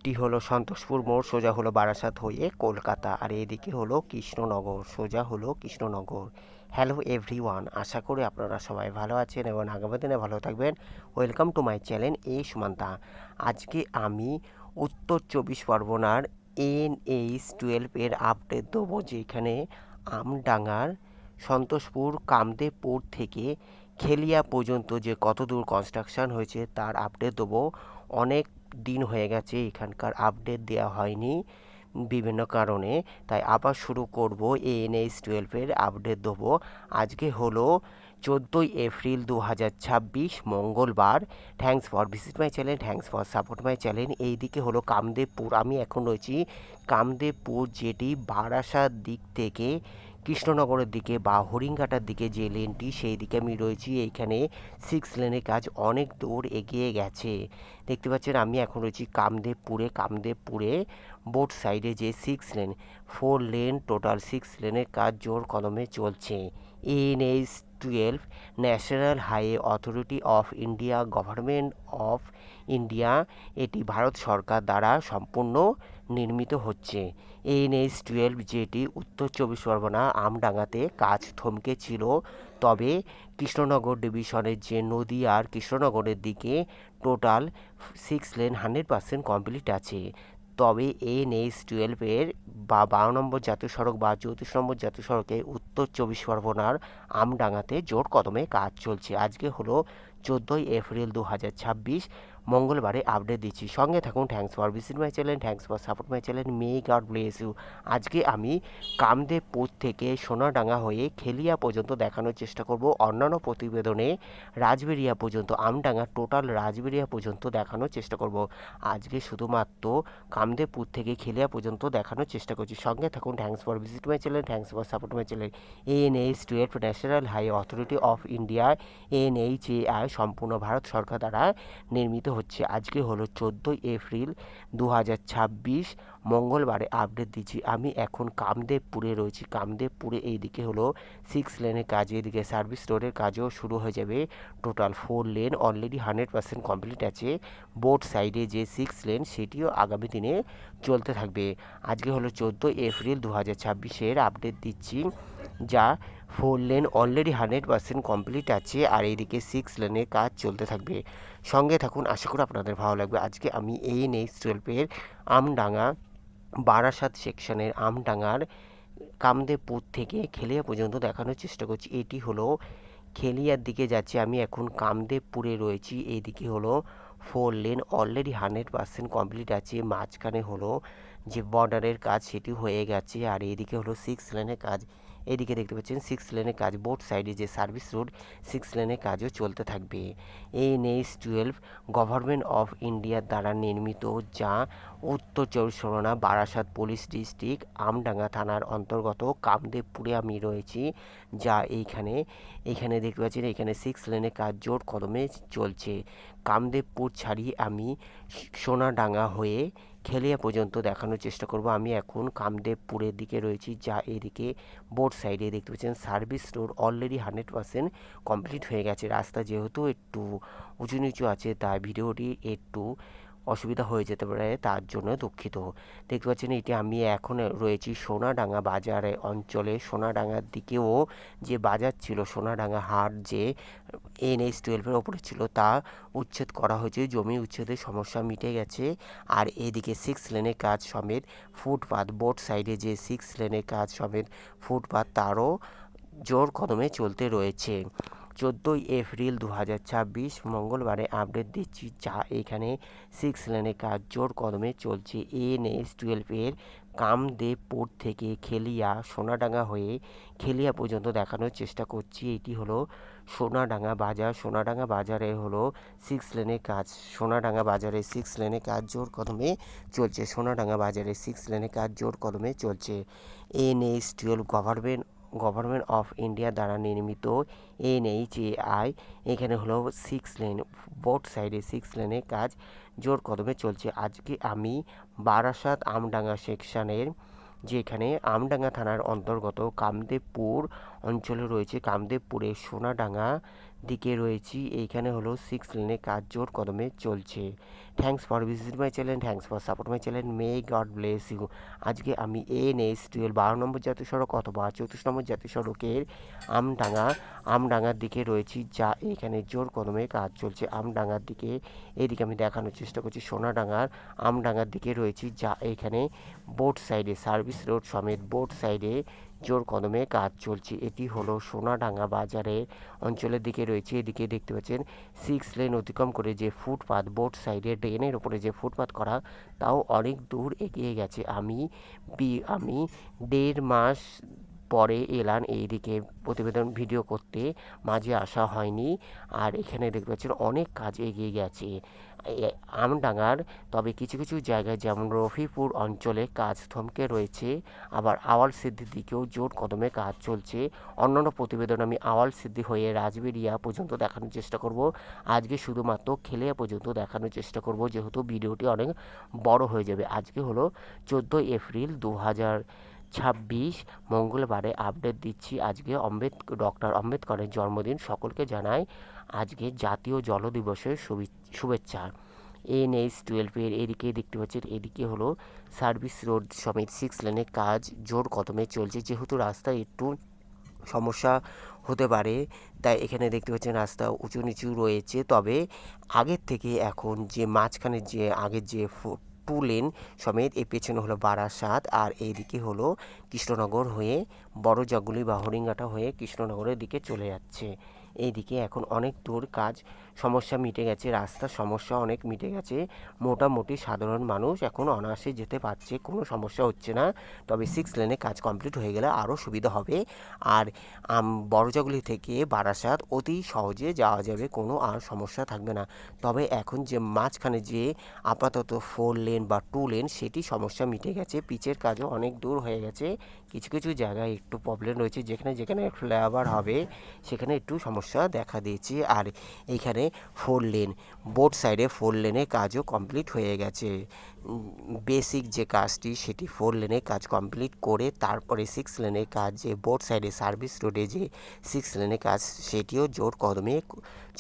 এটি হলো সন্তোষপুর মোড়, সোজা হলো বারাসাত হয়ে কলকাতা, আর এদিকে হলো কৃষ্ণনগর, সোজা হলো কৃষ্ণনগর। হ্যালো এভরিওয়ান, আশা করি আপনারা সবাই ভালো আছেন এবং আগামী দিনে ভালো থাকবেন। Welcome to my channel Sumanta. আজকে আমি উত্তর চব্বিশ পরগনার NH-12 এর আপডেট দেবো, যেখানে আমডাঙ্গার সন্তোষপুর কামদেবপুর থেকে খেলিয়া পর্যন্ত যে কত দূর কনস্ট্রাকশন হয়েছে তার আপডেট দেবো। অনেক দিন হয়ে গেছে এখানকার আপডেট দেওয়া হয়নি বিভিন্ন কারণে, তাই আবার শুরু করব NH-12 আপডেট দেবো। আজকে হলো 14ই এপ্রিল 2026 মঙ্গলবার। Thanks for visit my channel, thanks for support my channel. এইদিকে হলো কামদেবপুর, আমি এখন রয়েছি কামদেবপুর, যেটি বারাসাত দিক থেকে কৃষ্ণনগরের দিকে বা হরিণঘাটার দিকে যে লেনটি, সেই দিকে আমি রয়েছি। এইখানে 6 লেনের কাজ অনেক দূর এগিয়ে গেছে। দেখতে পাচ্ছেন আমি এখন রয়েছি কামদেবপুরে বোট সাইডে যে 6 লেন, 4 লেন টোটাল 6 লেনের কাজ জোর কদমে চলছে। NH-12 national highway authority of India, government of India, এটি ভারত সরকার দ্বারা সম্পূর্ণ নির্মিত হচ্ছে। NH-12 যেটি উত্তর চব্বিশ পরগনা আমডাঙ্গাতে কাজ থমকে ছিল, তবে কৃষ্ণনগর ডিভিশনের যে নদীয়ার কৃষ্ণনগরের দিকে টোটাল 6 লেন 100% কমপ্লিট আছে। তবে NH-12 এর 12 নম্বর জাতীয় সড়ক বা 34 নম্বর জাতীয় সড়কে উত্তর চব্বিশ পরগনার আমডাঙ্গাতে জোর কদমে কাজ চলছে। আজকে হলো 14ই এপ্রিল 2026 মঙ্গলবারে আপডেট দিচ্ছি, সঙ্গে থাকুন। Thanks for visit my channel, thanks for support my channel, may God bless you. আজকে আমি কামদেবপুর থেকে সোনাডাঙ্গা হয়ে খেলিয়া পর্যন্ত দেখানোর চেষ্টা করব। অন্যান্য প্রতিবেদনে রাজবেরিয়া পর্যন্ত, আমডাঙ্গা টোটাল রাজবেরিয়া পর্যন্ত দেখানোর চেষ্টা করব। আজকে শুধুমাত্র কামদেবপুর থেকে খেলিয়া পর্যন্ত দেখানোর চেষ্টা করছি, সঙ্গে থাকুন। Thanks for visit my channel, thanks for support my channel. NH-12 national highway authority of India, NHAI, সম্পূর্ণ ভারত সরকার দ্বারা নির্মিত হচ্ছে। আজকে হলো 14ই এপ্রিল 2026 মঙ্গলবারে আপডেট দিচ্ছি। আমি এখন কামদেবপুরে রয়েছি। কামদেবপুরে এইদিকে হলো 6 লেনের কাজ, এদিকে সার্ভিস রোডের কাজও শুরু হয়ে যাবে। টোটাল 4 লেন অলরেডি 100% কমপ্লিট আছে। বোট সাইডে যে 6 লেন সেটিও আগামী দিনে চলতে থাকবে। আজকে হলো 14 এপ্রিল 2026 আপডেট দিচ্ছি, যা 4 লেন অলরেডি 100% কমপ্লিট আছে, আর এইদিকে 6 লেনের কাজ চলতে থাকবে। সঙ্গে থাকুন, আশা করি আপনাদের ভালো লাগবে। আজকে আমি NH-12 আমডাঙ্গা বারাসাত সেকশনের আমডাঙ্গার কামদেবপুর থেকে খেলিয়া পর্যন্ত দেখানোর চেষ্টা করছি। এটি হলো খেলিয়ার দিকে যাচ্ছে, আমি এখন কামদেবপুরে রয়েছি। এইদিকে হলো 4 লেন অলরেডি 100% কমপ্লিট আছে। মাঝখানে হলো যে বর্ডারের কাজ সেটি হয়ে গেছে, আর এইদিকে হলো 6 লেনের কাজ। এইদিকে দেখতে পাচ্ছেন 6 লেনের কাজ, বোট সাইডে যে সার্ভিস রোড 6 লেনের কাজও চলতে থাকবে। NH-12 গভর্নমেন্ট অফ ইন্ডিয়ার দ্বারা নির্মিত, যা উত্তর চব্বিশ পরগনা বারাসাত পুলিশ ডিস্ট্রিক্ট আমডাঙ্গা থানার অন্তর্গত কামদেবপুরে আমি রয়েছি। যা এইখানে দেখতে পাচ্ছেন, এখানে 6 লেনের কাজ জোর কদমে চলছে। কামদেবপুর ছাড়িয়ে আমি সোনাডাঙ্গা হয়ে খেলিয়া পর্যন্ত দেখানোর চেষ্টা করব। আমি এখন কামদেবপুরের দিকে রয়েছি, যা এদিকে বোট সাইডে দেখতে পাচ্ছেন সার্ভিস রোড অলরেডি 100% কমপ্লিট হয়ে গেছে। রাস্তা যেহেতু একটু উঁচু নিচু আছে, তাই ভিডিওটি একটু অসুবিধা হয়ে যেতে পারে, তার জন্য দুঃখিত। দেখতে পাচ্ছেন এটি আমি এখন রয়েছি সোনাডাঙ্গা বাজারে অঞ্চলে। সোনাডাঙ্গার দিকেও যে বাজার ছিল, সোনাডাঙ্গা হাট যে NH-12 ওপরে ছিল, তা উচ্ছেদ করা হয়েছে। জমি উচ্ছেদের সমস্যা মিটে গেছে। আর এদিকে 6 লেনের কাজ সমেত ফুটপাত, বোট সাইডে যে 6 লেনের কাজ সমেত ফুটপাত, তারও জোর কদমে চলতে রয়েছে। 14ই এপ্রিল 2026 মঙ্গলবারে আপডেট দিচ্ছি, যা এখানে 6 লেনের কাজ জোর কদমে চলছে। NH-12 এর কামদেবপুর থেকে খেলিয়া সোনাডাঙ্গা হয়ে খেলিয়া পর্যন্ত দেখানোর চেষ্টা করছি। এটি হলো সোনাডাঙ্গা বাজার। সোনাডাঙ্গা বাজারে হলো 6 লেনের কাজ, সোনাডাঙ্গা বাজারে 6 লেনের কাজ জোর কদমে চলছে। সোনাডাঙ্গা বাজারে 6 লেনের কাজ জোর কদমে চলছে। NH-12 গভর্নমেন্ট অফ ইন্ডিয়া দ্বারা নির্মিত, NHAI, এখানে হলো 6 লেন, বোট সাইডে 6 লেনের কাজ জোর কদমে চলছে। আজকে আমি বারাসাত আমডাঙ্গা সেকশনের, যেখানে আমডাঙ্গা থানার অন্তর্গত কামদেবপুর অঞ্চলে রয়েছে। কামদেবপুরের সোনাডাঙ্গা দিকে রয়েছি, এইখানে হলো 6 লেনে কাজ জোর কদমে চলছে। Thanks for visit my channel, thanks for support my channel, may God bless you. আজকে আমি NH-12 12 নম্বর জাতীয় সড়ক অথবা 34 নম্বর জাতীয় সড়কের আমডাঙ্গার দিকে রয়েছি, যা এখানে জোর কদমে কাজ চলছে। আমডাঙ্গার দিকে এদিকে আমি দেখানোর চেষ্টা করছি সোনাডাঙ্গার আমডাঙ্গার দিকে রয়েছি, যা এখানে বোট সাইডে সার্ভিস রোড সমেত বোট সাইডে জোর কদমে কাজ চলছে। এটি হলো সোনাডাঙ্গা বাজারের অঞ্চলের দিকে রয়েছে। এদিকে দেখতে পাচ্ছেন 6 লেন অতিক্রম করে যে ফুটপাথ বোট সাইডে ড্রেনের ওপরে যে ফুটপাথ করা, তাও অনেক দূর এগিয়ে গেছে। আমি 1.5 মাস পরে এলাম এইদিকে প্রতিবেদন ভিডিও করতে, মাঝে আসা হয়নি। আর এখানে দেখতে পাচ্ছেন অনেক কাজ এগিয়ে গেছে আমডাঙ্গার। তবে কিছু কিছু জায়গায় যেমন রফিপুর অঞ্চলে কাজ থমকে রয়েছে, আবার আওয়াল সিদ্দির দিকেও জোর কদমে কাজ চলছে। অন্যান্য প্রতিবেদন আমি আওয়াল সিদ্দি হয়ে রাজবেরিয়া পর্যন্ত দেখানোর চেষ্টা করব। আজকে শুধুমাত্র খেলিয়া পর্যন্ত দেখানোর চেষ্টা করব, যেহেতু ভিডিওটি অনেক বড় হয়ে যাবে। আজকে হলো 14 এপ্রিল 2026 মঙ্গলবারে আপডেট দিচ্ছি। আজকে ডক্টর আম্বেদকরের জন্মদিন, সকলকে জানাই আজকে জাতীয় জল দিবসের শুভেচ্ছা। NH-12 এদিকে দেখতে পাচ্ছেন, এদিকে হলো সার্ভিস রোড সমেত 6 লেনের কাজ জোর কদমে চলছে। যেহেতু রাস্তায় একটু সমস্যা হতে পারে, তাই এখানে দেখতে পাচ্ছেন রাস্তা উঁচু নিচু রয়েছে। তবে আগের থেকে এখন যে মাঝখানে যে আগের যে 2 লেন সমেত, এই পেছনে হলো বারাসাত, আর এইদিকে হলো কৃষ্ণনগর হয়ে বড় জগুলি বা হরিঙ্গাটা হয়ে কৃষ্ণনগরের দিকে চলে যাচ্ছে। এইদিকে এখন অনেক দূর কাজ সমস্যা মিটে গেছে, রাস্তার সমস্যা অনেক মিটে গেছে। মোটামুটি সাধারণ মানুষ এখন অনায়াসে যেতে পারছে, কোনো সমস্যা হচ্ছে না। তবে 6 লেনে কাজ কমপ্লিট হয়ে গেলে আরও সুবিধা হবে। আর বড়জাগুলি থেকে বারাসাত অতি সহজে যাওয়া যাবে, কোনো আর সমস্যা থাকবে না। তবে এখন যে মাঝখানে যে আপাতত 4 লেন বা 2 লেন, সেটি সমস্যা মিটে গেছে। পিচের কাজও অনেক দূর হয়ে গেছে। কিছু কিছু জায়গায় একটু প্রবলেম রয়েছে, যেখানে যেখানে ফ্লাইওভার হবে সেখানে একটু সমস্যা দেখা দিয়েছে। আর এইখানে 4 লেন বোট সাইডে 4 লেনে কাজও কমপ্লিট হয়ে গেছে। বেসিক যে কাজটি সেটি 4 লেনে কাজ কমপ্লিট করে তারপরে 6 লেনের কাজ, যে বোট সাইডে সার্ভিস রোডে যে 6 লেনের কাজ, সেটিও জোর কদমে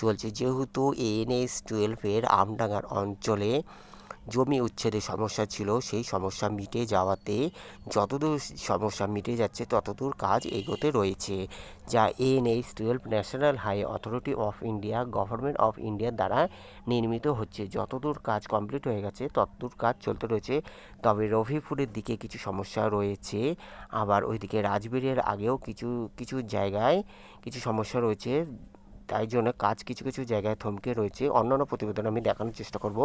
চলছে। যেহেতু NH-12 আমডাঙ্গার অঞ্চলে জমি উচ্ছেদের সমস্যা ছিল, সেই সমস্যা মিটে যাওয়াতে যতদূর সমস্যা মিটে যাচ্ছে ততদূর কাজ এগোতে রয়েছে, যা NH-12 national highway authority of India government of ইন্ডিয়ার দ্বারা নির্মিত হচ্ছে। যতদূর কাজ কমপ্লিট হয়ে গেছে ততদূর কাজ চলতে রয়েছে। তবে রফিপুরের দিকে কিছু সমস্যা রয়েছে, আবার ওইদিকে রাজবেরিয়ার আগেও কিছু কিছু জায়গায় কিছু সমস্যা রয়েছে, তাই জন্য কাজ কিছু কিছু জায়গায় থমকে রয়েছে। অন্যান্য প্রতিবেদন আমি দেখানোর চেষ্টা করব।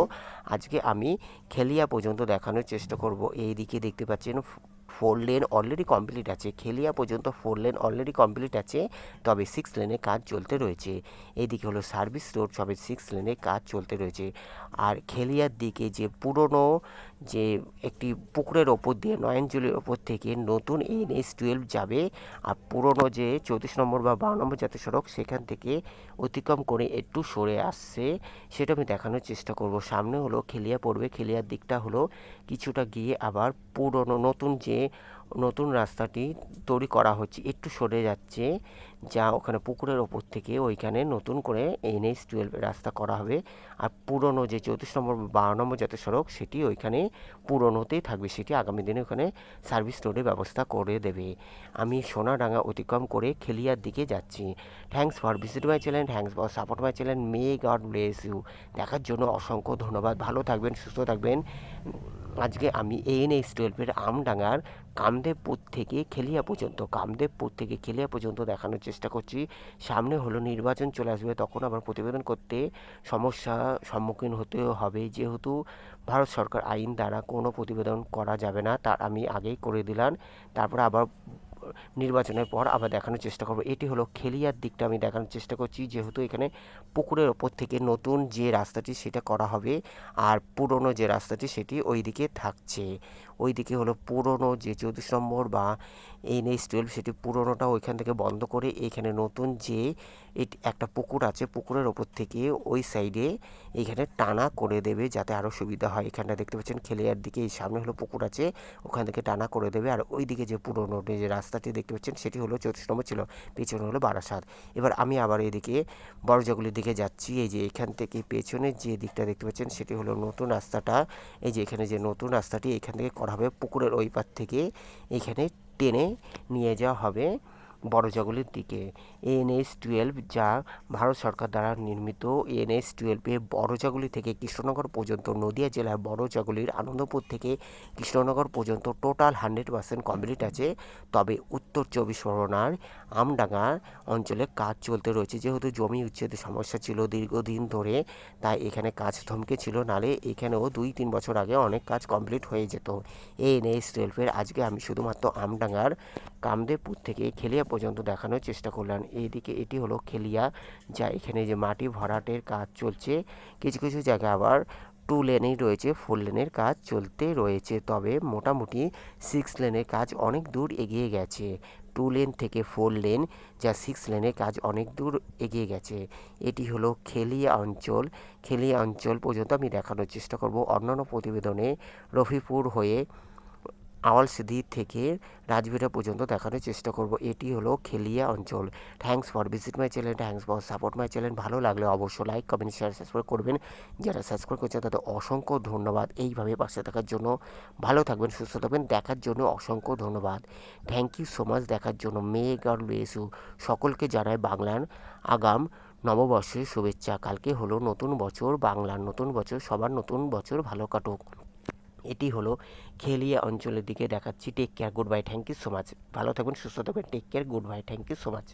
আজকে আমি খেলিয়া পর্যন্ত দেখানোর চেষ্টা করব। এই দিকে দেখতে পাচ্ছেন 4 লেন অলরেডি কমপ্লিট আছে, খেলিয়া পর্যন্ত 4 লেন অলরেডি কমপ্লিট আছে, তবে 6 লেনে কাজ চলতে রয়েছে। এইদিকে হলো সার্ভিস রোড, সবে 6 লেনে কাজ চলতে রয়েছে। আর খেলিয়ার দিকে যে পুরনো যে একটি পুকুরের ওপর দিয়ে নয়নজলির ওপর থেকে নতুন NH-12 যাবে, আর পুরনো যে 34 নম্বর বা 12 নম্বর জাতীয় সড়ক, সেখান থেকে অতিক্রম করে একটু সরে আসছে, সেটা আমি দেখানোর চেষ্টা করব। সামনে হলো খেলিয়া পড়বে, খেলিয়ার দিকটা হলো কিছুটা গিয়ে আবার পুরনো নতুন রাস্তাটি তৈরি করা হচ্ছে, একটু সরে যাচ্ছে, যা ওখানে পুকুরের ওপর থেকে ওইখানে নতুন করে NH-12 রাস্তা করা হবে। আর পুরনো যে 34 নম্বর 12 নম্বর জাতীয় সড়ক, সেটি ওইখানে পুরনোতেই থাকবে, সেটি আগামী দিনে ওখানে সার্ভিস রোডের ব্যবস্থা করে দেবে। আমি সোনাডাঙ্গা অতিক্রম করে খেলিয়ার দিকে যাচ্ছি। Thanks for visit my channel, thanks for support my channel, may God bless you. দেখার জন্য অসংখ্য ধন্যবাদ। ভালো থাকবেন, সুস্থ থাকবেন। আজকে আমি NH-12 আমডাঙ্গার কামদেবপুর থেকে খেলিয়া পর্যন্ত দেখানোর চেষ্টা করছি। সামনে হলো নির্বাচন চলে আসবে, তখন আবার প্রতিবেদন করতে সমস্যার সম্মুখীন হতে হবে, যেহেতু ভারত সরকার আইন দ্বারা কোনো প্রতিবেদন করা যাবে না, তার আমি আগেই করে দিলাম। তারপরে আবার নির্বাচনের পর আবার দেখানোর চেষ্টা করব। এটি হলো খেলিয়ার দিকটা আমি দেখানোর চেষ্টা করছি, যেহেতু এখানে পুকুরের ওপর থেকে নতুন যে রাস্তাটি সেটা করা হবে, আর পুরনো যে রাস্তাটি সেটি ওই দিকে থাকছে। ওইদিকে হলো পুরনো যে 34 নম্বর বা NH-12 সেটি পুরনোটা ওইখান থেকে বন্ধ করে এখানে নতুন যে একটা পুকুর আছে, পুকুরের ওপর থেকে ওই সাইডে এইখানে টানা করে দেবে যাতে আরও সুবিধা হয়। এখানটা দেখতে পাচ্ছেন খেলিয়ার দিকে, এই সামনে হলো পুকুর আছে, ওখান থেকে টানা করে দেবে। আর ওই দিকে যে পুরনো যে রাস্তাটি দেখতে পাচ্ছেন সেটি হলো 34 নম্বর ছিল, পেছনে হলো বারাসাত। এবার আমি আবার এদিকে বড়জগুলির দিকে যাচ্ছি। এই যে এখান থেকে পেছনের যে দিকটা দেখতে পাচ্ছেন সেটি হলো নতুন রাস্তাটা। এই যে এখানে যে নতুন রাস্তাটি এখান থেকে করা হবে পুকুরের ওই পার থেকে এইখানে টেনে নিয়ে যাওয়া হবে বড়জগুলির দিকে। NH-12 যা ভারত সরকার দ্বারা নির্মিত। NH-12 বড়জগুলি থেকে কৃষ্ণনগর পর্যন্ত, নদিয়া জেলার বড়জগুলির আনন্দপুর থেকে কৃষ্ণনগর পর্যন্ত টোটাল 100% কমপ্লিট আছে। তবে উত্তর 24 পরগনার আমডাঙ্গা অঞ্চলে কাজ চলতে রয়েছে। যেহেতু জমি উচ্ছেদের সমস্যা ছিল দীর্ঘদিন ধরে, তাই এখানে কাজ থমকে ছিল, নালে এখানেও 2-3 বছর আগে অনেক কাজ কমপ্লিট হয়ে যেত। NH-12 আজকে আমি শুধুমাত্র আমডাঙ্গার কামদেবপুর থেকে খেলিয়া পর্যন্ত দেখানোর চেষ্টা করলাম। এইদিকে এটি হলো খেলিয়া, যা এখানে যে মাটি ভরাটের কাজ চলছে। কিছু কিছু জায়গায় আবার 2 লেনেই রয়েছে, 4 লেনের কাজ চলতে রয়েছে। তবে মোটামুটি 6 লেনের কাজ অনেক দূর এগিয়ে গেছে। 2 লেন থেকে 4 লেন, যা 6 লেনের কাজ অনেক দূর এগিয়ে গেছে। এটি হলো খেলিয়া অঞ্চল। খেলিয়া অঞ্চল পর্যন্ত আমি দেখানোর চেষ্টা করব। অন্যান্য প্রতিবেদনে রফিপুর হয়ে আওয়ালসিদ্ধি থেকে রাজবিরা পর্যন্ত দেখানোর চেষ্টা করব। এটি হলো খেলিয়া অঞ্চল। Thanks for visit my channel, thanks for support my channel. ভালো লাগলে অবশ্যই লাইক, কমেন্ট, শেয়ার, সাবস্ক্রাইব করবেন। যারা সাবস্ক্রাইব করছে তাদের অসংখ্য ধন্যবাদ এইভাবে পাশে থাকার জন্য। ভালো থাকবেন, সুস্থ থাকবেন, দেখার জন্য অসংখ্য ধন্যবাদ। থ্যাংক ইউ সো মাচ দেখার জন্য। May God bless you. সকলকে জানায় বাংলার আগাম নববর্ষের শুভেচ্ছা। কালকে হলো নতুন বছর, বাংলার নতুন বছর। সবার নতুন বছর ভালো কাটুক। এটি হলো খেলিয়া অঞ্চলের দিকে দেখাচ্ছি। Take care, goodbye, thank you so much. ভালো থাকবেন, সুস্থ থাকবেন, take care, goodbye, thank you so much.